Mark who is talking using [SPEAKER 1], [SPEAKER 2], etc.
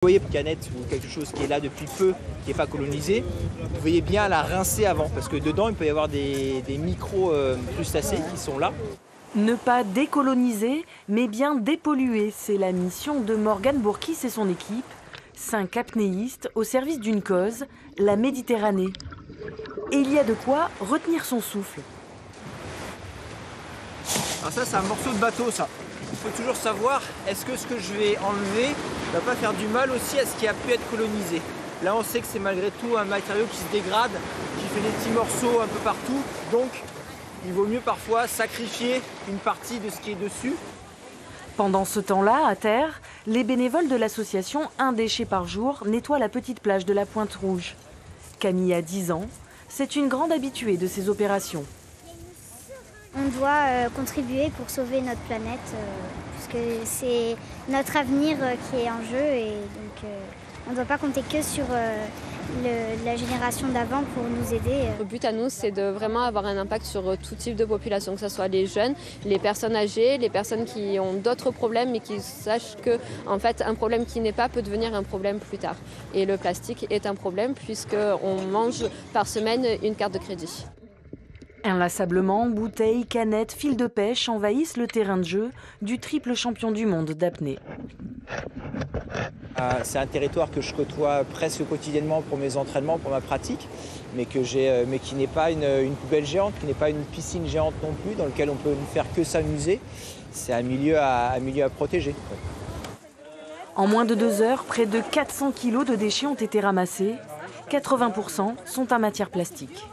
[SPEAKER 1] Vous voyez une canette ou quelque chose qui est là depuis peu, qui n'est pas colonisé, vous voyez bien la rincer avant, parce que dedans il peut y avoir des micro-crustacés qui sont là.
[SPEAKER 2] Ne pas décoloniser, mais bien dépolluer, c'est la mission de Morgane Bourkis et son équipe, 5 apnéistes au service d'une cause, la Méditerranée. Et il y a de quoi retenir son souffle.
[SPEAKER 1] Alors ça c'est un morceau de bateau ça. Il faut toujours savoir, est-ce que ce que je vais enlever ne va pas faire du mal aussi à ce qui a pu être colonisé. Là on sait que c'est malgré tout un matériau qui se dégrade, qui fait des petits morceaux un peu partout, donc il vaut mieux parfois sacrifier une partie de ce qui est dessus.
[SPEAKER 2] Pendant ce temps-là, à terre, les bénévoles de l'association Un déchet par jour nettoient la petite plage de la Pointe Rouge. Camille a 10 ans, c'est une grande habituée de ces opérations.
[SPEAKER 3] On doit contribuer pour sauver notre planète, puisque c'est notre avenir qui est en jeu et donc on ne doit pas compter que sur la génération d'avant pour nous aider.
[SPEAKER 4] Le but à nous, c'est de vraiment avoir un impact sur tout type de population, que ce soit les jeunes, les personnes âgées, les personnes qui ont d'autres problèmes, mais qui sachent que en fait, un problème qui n'est pas peut devenir un problème plus tard. Et le plastique est un problème puisqu'on mange par semaine une carte de crédit.
[SPEAKER 2] Inlassablement, bouteilles, canettes, fils de pêche envahissent le terrain de jeu du triple champion du monde d'apnée.
[SPEAKER 1] C'est un territoire que je côtoie presque quotidiennement pour mes entraînements, pour ma pratique, mais qui n'est pas une poubelle géante, qui n'est pas une piscine géante non plus, dans lequel on peut ne faire que s'amuser. C'est un milieu à protéger.
[SPEAKER 2] En moins de 2 heures, près de 400 kilos de déchets ont été ramassés. 80% sont en matière plastique.